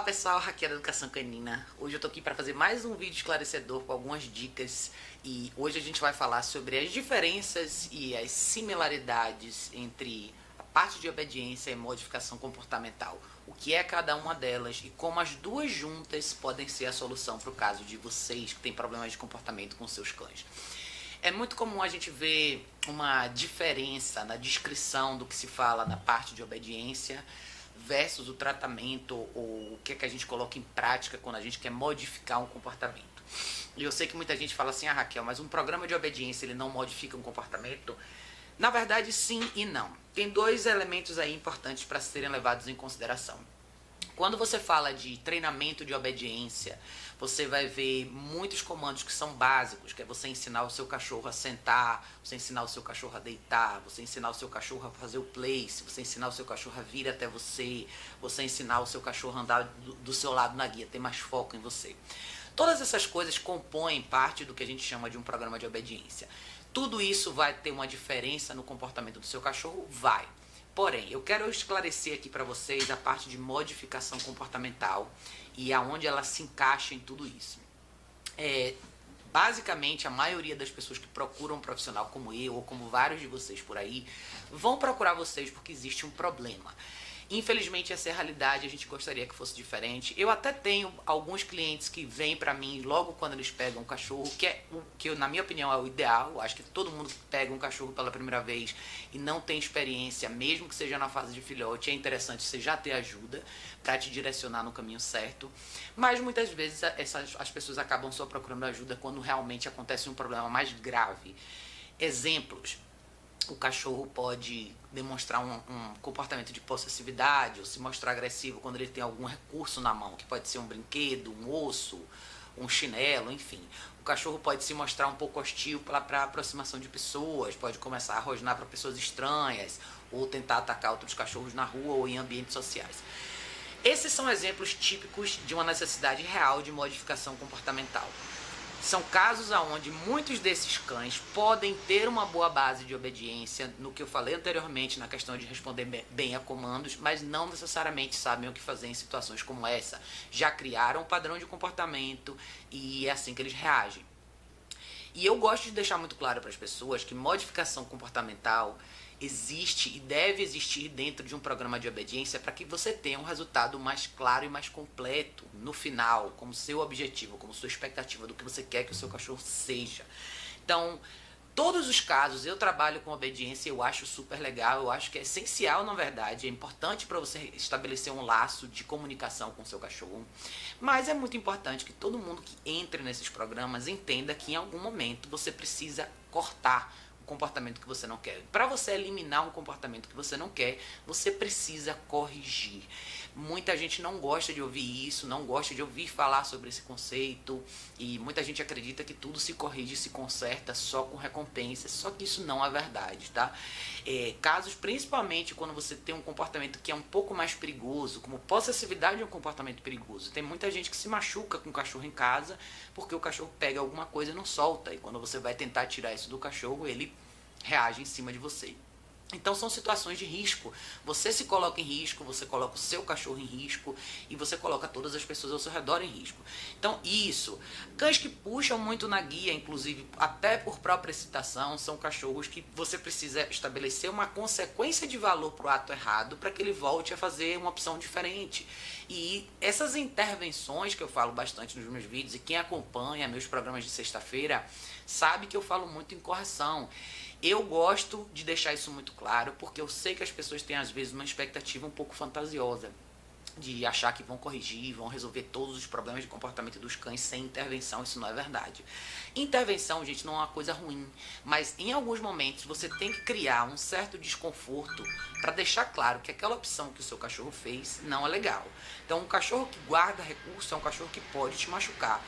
Olá pessoal, Raquel da Educação Canina. Hoje eu tô aqui para fazer mais um vídeo esclarecedor com algumas dicas e hoje a gente vai falar sobre as diferenças e as similaridades entre a parte de obediência e modificação comportamental. O que é cada uma delas e como as duas juntas podem ser a solução para o caso de vocês que têm problemas de comportamento com seus cães. É muito comum a gente ver uma diferença na descrição do que se fala na parte de obediência versus o tratamento ou o que é que a gente coloca em prática quando a gente quer modificar um comportamento. E eu sei que muita gente fala assim, Raquel, mas um programa de obediência ele não modifica um comportamento? Na verdade, sim e não. Tem dois elementos aí importantes para serem levados em consideração. Quando você fala de treinamento de obediência, você vai ver muitos comandos que são básicos, que é você ensinar o seu cachorro a sentar, você ensinar o seu cachorro a deitar, você ensinar o seu cachorro a fazer o place, você ensinar o seu cachorro a vir até você, você ensinar o seu cachorro a andar do seu lado na guia, ter mais foco em você. Todas essas coisas compõem parte do que a gente chama de um programa de obediência. Tudo isso vai ter uma diferença no comportamento do seu cachorro? Vai. Porém, eu quero esclarecer aqui para vocês a parte de modificação comportamental e aonde ela se encaixa em tudo isso. Basicamente, a maioria das pessoas que procuram um profissional como eu, ou como vários de vocês por aí, vão procurar vocês porque existe um problema. Infelizmente, essa é a realidade, a gente gostaria que fosse diferente. Eu até tenho alguns clientes que vêm pra mim logo quando eles pegam um cachorro, que é o que, na minha opinião, é o ideal. Eu acho que todo mundo que pega um cachorro pela primeira vez e não tem experiência, mesmo que seja na fase de filhote, é interessante você já ter ajuda pra te direcionar no caminho certo. Mas muitas vezes as pessoas acabam só procurando ajuda quando realmente acontece um problema mais grave. Exemplos. O cachorro pode demonstrar um comportamento de possessividade ou se mostrar agressivo quando ele tem algum recurso na mão, que pode ser um brinquedo, um osso, um chinelo, enfim. O cachorro pode se mostrar um pouco hostil para aproximação de pessoas, pode começar a rosnar para pessoas estranhas ou tentar atacar outros cachorros na rua ou em ambientes sociais. Esses são exemplos típicos de uma necessidade real de modificação comportamental. São casos onde muitos desses cães podem ter uma boa base de obediência, no que eu falei anteriormente na questão de responder bem a comandos, mas não necessariamente sabem o que fazer em situações como essa. Já criaram um padrão de comportamento e é assim que eles reagem. E eu gosto de deixar muito claro para as pessoas que modificação comportamental existe e deve existir dentro de um programa de obediência para que você tenha um resultado mais claro e mais completo no final, como seu objetivo, como sua expectativa do que você quer que o seu cachorro seja. Então, todos os casos eu trabalho com obediência, eu acho super legal, eu acho que é essencial na verdade, é importante para você estabelecer um laço de comunicação com o seu cachorro, mas é muito importante que todo mundo que entre nesses programas entenda que em algum momento você precisa cortar comportamento que você não quer. Para você eliminar um comportamento que você não quer, você precisa corrigir. Muita gente não gosta de ouvir isso, não gosta de ouvir falar sobre esse conceito e muita gente acredita que tudo se corrige e se conserta só com recompensa, só que isso não é verdade, tá? Casos principalmente quando você tem um comportamento que é um pouco mais perigoso, como possessividade é um comportamento perigoso. Tem muita gente que se machuca com o cachorro em casa porque o cachorro pega alguma coisa e não solta, e quando você vai tentar tirar isso do cachorro, ele reage em cima de você. Então são situações de risco. Você se coloca em risco, você coloca o seu cachorro em risco e você coloca todas as pessoas ao seu redor em risco. Então isso, cães que puxam muito na guia, inclusive até por própria excitação, são cachorros que você precisa estabelecer uma consequência de valor para o ato errado para que ele volte a fazer uma opção diferente. E essas intervenções que eu falo bastante nos meus vídeos, e quem acompanha meus programas de sexta-feira sabe que eu falo muito em correção. Eu gosto de deixar isso muito claro, porque eu sei que as pessoas têm às vezes uma expectativa um pouco fantasiosa de achar que vão corrigir, vão resolver todos os problemas de comportamento dos cães sem intervenção. Isso não é verdade. Intervenção, gente, não é uma coisa ruim, mas em alguns momentos você tem que criar um certo desconforto para deixar claro que aquela opção que o seu cachorro fez não é legal. Então, um cachorro que guarda recurso é um cachorro que pode te machucar.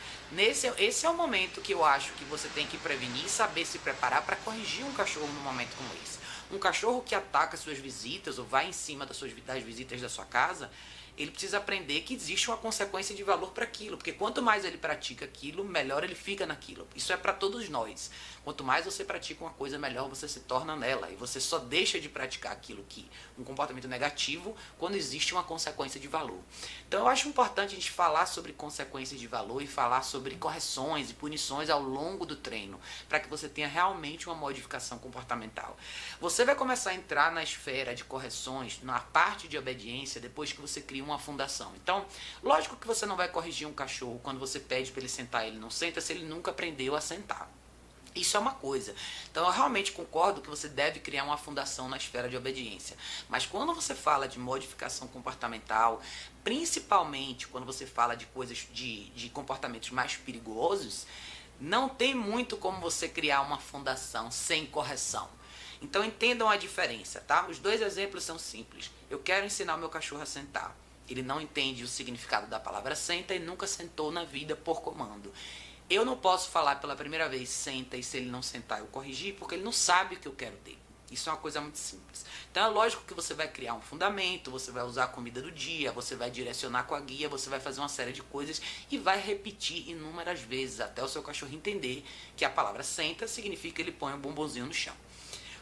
Esse é o momento que eu acho que você tem que prevenir e saber se preparar para corrigir um cachorro num momento como esse. Um cachorro que ataca suas visitas ou vai em cima das visitas da sua casa, ele precisa aprender que existe uma consequência de valor para aquilo, porque quanto mais ele pratica aquilo, melhor ele fica naquilo. Isso é para todos nós. Quanto mais você pratica uma coisa, melhor você se torna nela, e você só deixa de praticar aquilo que um comportamento negativo quando existe uma consequência de valor. Então eu acho importante a gente falar sobre consequências de valor e falar sobre correções e punições ao longo do treino, para que você tenha realmente uma modificação comportamental. Você vai começar a entrar na esfera de correções, na parte de obediência, depois que você cria uma fundação. Então, lógico que você não vai corrigir um cachorro quando você pede para ele sentar, ele não senta se ele nunca aprendeu a sentar. Isso é uma coisa. Então eu realmente concordo que você deve criar uma fundação na esfera de obediência. Mas quando você fala de modificação comportamental, principalmente quando você fala de coisas de comportamentos mais perigosos, não tem muito como você criar uma fundação sem correção. Então entendam a diferença, tá? Os dois exemplos são simples. Eu quero ensinar o meu cachorro a sentar. Ele não entende o significado da palavra senta e nunca sentou na vida por comando. Eu não posso falar pela primeira vez senta, e se ele não sentar eu corrigir, porque ele não sabe o que eu quero dele. Isso é uma coisa muito simples. Então é lógico que você vai criar um fundamento, você vai usar a comida do dia, você vai direcionar com a guia, você vai fazer uma série de coisas e vai repetir inúmeras vezes até o seu cachorro entender que a palavra senta significa que ele põe um bombonzinho no chão.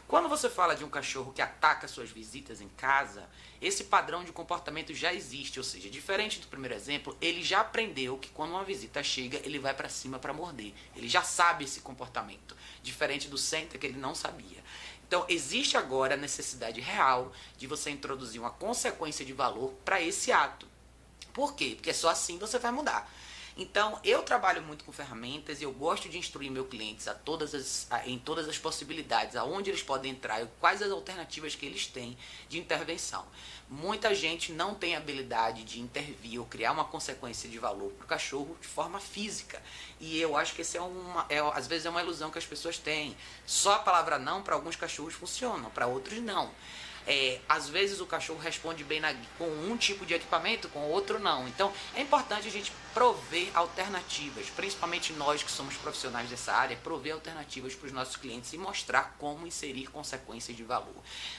Quando você fala de um cachorro que ataca suas visitas em casa, esse padrão de comportamento já existe, ou seja, diferente do primeiro exemplo, ele já aprendeu que quando uma visita chega, ele vai para cima para morder. Ele já sabe esse comportamento, diferente do senta que ele não sabia. Então, existe agora a necessidade real de você introduzir uma consequência de valor para esse ato. Por quê? Porque só assim você vai mudar. Então, eu trabalho muito com ferramentas e eu gosto de instruir meus clientes em todas as possibilidades, aonde eles podem entrar e quais as alternativas que eles têm de intervenção. Muita gente não tem habilidade de intervir ou criar uma consequência de valor para o cachorro de forma física. E eu acho que esse às vezes é uma ilusão que as pessoas têm. Só a palavra não para alguns cachorros funciona, para outros não. Às vezes o cachorro responde bem com um tipo de equipamento, com outro não. Então é importante a gente prover alternativas, principalmente nós que somos profissionais dessa área, prover alternativas para os nossos clientes e mostrar como inserir consequências de valor.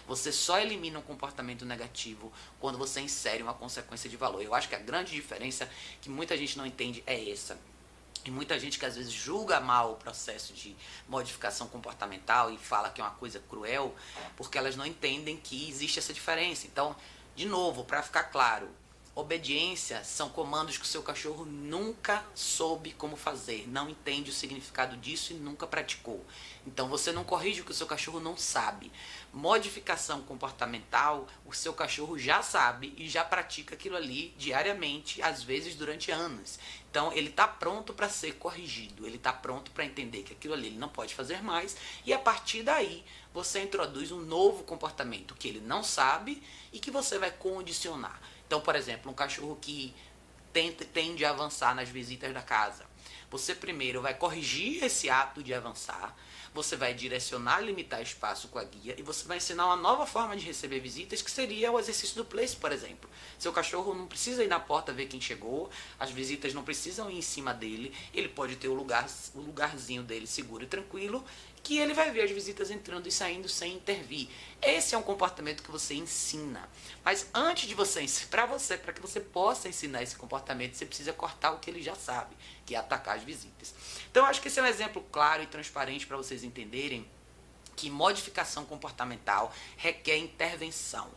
Você só elimina um comportamento negativo quando você insere uma consequência de valor. Eu acho que a grande diferença que muita gente não entende é essa. E muita gente que às vezes julga mal o processo de modificação comportamental e fala que é uma coisa cruel, porque elas não entendem que existe essa diferença. Então, de novo, para ficar claro, obediência são comandos que o seu cachorro nunca soube como fazer, não entende o significado disso e nunca praticou. Então você não corrige o que o seu cachorro não sabe. Modificação comportamental, o seu cachorro já sabe e já pratica aquilo ali diariamente, às vezes durante anos. Então ele está pronto para ser corrigido, ele está pronto para entender que aquilo ali ele não pode fazer mais e a partir daí você introduz um novo comportamento que ele não sabe e que você vai condicionar. Então, por exemplo, um cachorro que tende a avançar nas visitas da casa. Você primeiro vai corrigir esse ato de avançar, você vai direcionar, limitar espaço com a guia e você vai ensinar uma nova forma de receber visitas, que seria o exercício do place, por exemplo. Seu cachorro não precisa ir na porta ver quem chegou, as visitas não precisam ir em cima dele, ele pode ter o lugarzinho dele seguro e tranquilo, que ele vai ver as visitas entrando e saindo sem intervir. Esse é um comportamento que você ensina. Mas antes de você ensinar, para que você possa ensinar esse comportamento, você precisa cortar o que ele já sabe, que é atacar as visitas. Então, eu acho que esse é um exemplo claro e transparente para vocês entenderem que modificação comportamental requer intervenção.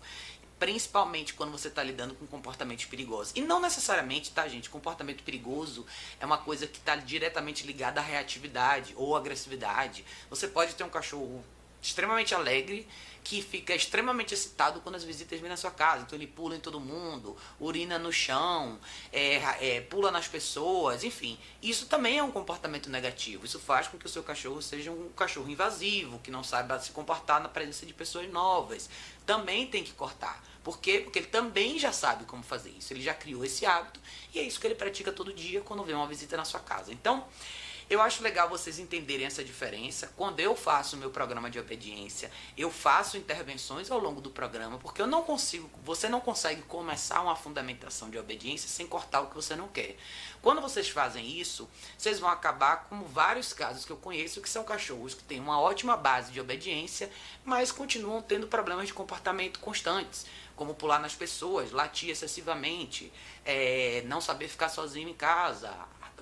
Principalmente quando você está lidando com comportamentos perigosos. E não necessariamente, tá, gente? Comportamento perigoso é uma coisa que está diretamente ligada à reatividade ou agressividade. Você pode ter um cachorro extremamente alegre que fica extremamente excitado quando as visitas vêm na sua casa. Então ele pula em todo mundo, urina no chão, pula nas pessoas, enfim. Isso também é um comportamento negativo. Isso faz com que o seu cachorro seja um cachorro invasivo, que não saiba se comportar na presença de pessoas novas. Também tem que cortar. Por quê? Porque ele também já sabe como fazer isso. Ele já criou esse hábito e é isso que ele pratica todo dia quando vem uma visita na sua casa. Então, Eu acho legal vocês entenderem essa diferença. Quando eu faço o meu programa de obediência, eu faço intervenções ao longo do programa, porque eu não consigo, você não consegue começar uma fundamentação de obediência sem cortar o que você não quer. Quando vocês fazem isso, vocês vão acabar como vários casos que eu conheço, que são cachorros que têm uma ótima base de obediência, mas continuam tendo problemas de comportamento constantes, como pular nas pessoas, latir excessivamente, não saber ficar sozinho em casa,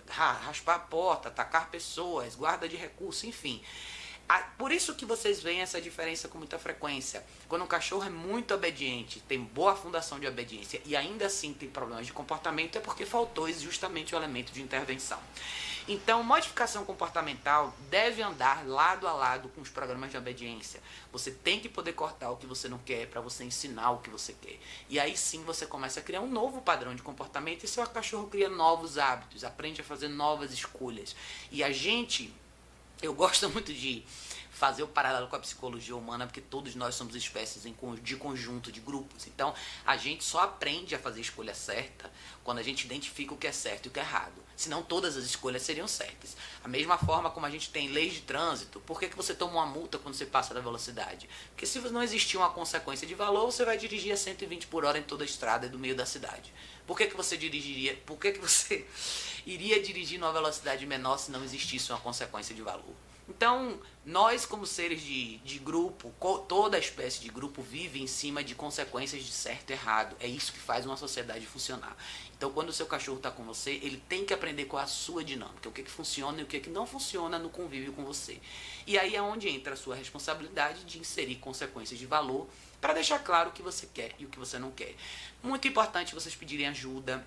raspar a porta, atacar pessoas, guarda de recurso, enfim. Por isso que vocês veem essa diferença com muita frequência. Quando um cachorro é muito obediente, tem boa fundação de obediência e ainda assim tem problemas de comportamento, é porque faltou justamente o elemento de intervenção. Então, modificação comportamental deve andar lado a lado com os programas de obediência. Você tem que poder cortar o que você não quer para você ensinar o que você quer. E aí sim você começa a criar um novo padrão de comportamento e seu cachorro cria novos hábitos, aprende a fazer novas escolhas. E eu gosto muito de fazer o paralelo com a psicologia humana, porque todos nós somos espécies de conjunto, de grupos. Então, a gente só aprende a fazer a escolha certa quando a gente identifica o que é certo e o que é errado. Senão, todas as escolhas seriam certas. A mesma forma como a gente tem leis de trânsito, por que você toma uma multa quando você passa da velocidade? Porque se não existir uma consequência de valor, você vai dirigir a 120 por hora em toda a estrada do meio da cidade. Por que você iria dirigir numa velocidade menor se não existisse uma consequência de valor? Então, nós como seres de grupo, toda espécie de grupo vive em cima de consequências de certo e errado. É isso que faz uma sociedade funcionar. Então, quando o seu cachorro está com você, ele tem que aprender com a sua dinâmica, o que funciona e o que não funciona no convívio com você. E aí é onde entra a sua responsabilidade de inserir consequências de valor para deixar claro o que você quer e o que você não quer. Muito importante vocês pedirem ajuda.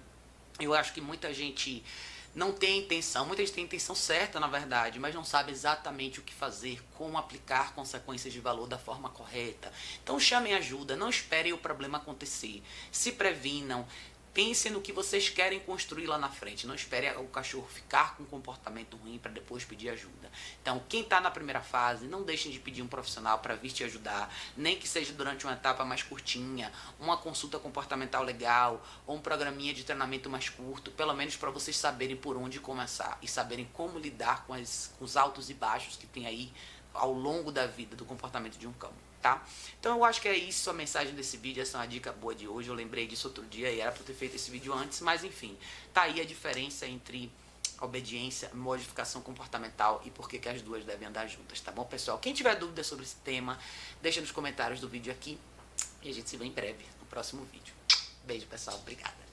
Eu acho que muita gente não tem intenção, muita gente tem intenção certa, na verdade, mas não sabe exatamente o que fazer, como aplicar consequências de valor da forma correta. Então chamem ajuda, não esperem o problema acontecer, se previnam, pensem no que vocês querem construir lá na frente, não espere o cachorro ficar com um comportamento ruim para depois pedir ajuda. Então, quem está na primeira fase, não deixem de pedir um profissional para vir te ajudar, nem que seja durante uma etapa mais curtinha, uma consulta comportamental legal, ou um programinha de treinamento mais curto, pelo menos para vocês saberem por onde começar e saberem como lidar com os altos e baixos que tem aí ao longo da vida do comportamento de um cão. Tá? Então eu acho que é isso a mensagem desse vídeo, essa é uma dica boa de hoje, eu lembrei disso outro dia e era para ter feito esse vídeo antes, mas enfim, tá aí a diferença entre obediência, modificação comportamental e por que as duas devem andar juntas, tá bom, pessoal? Quem tiver dúvidas sobre esse tema, deixa nos comentários do vídeo aqui e a gente se vê em breve no próximo vídeo. Beijo, pessoal, obrigada.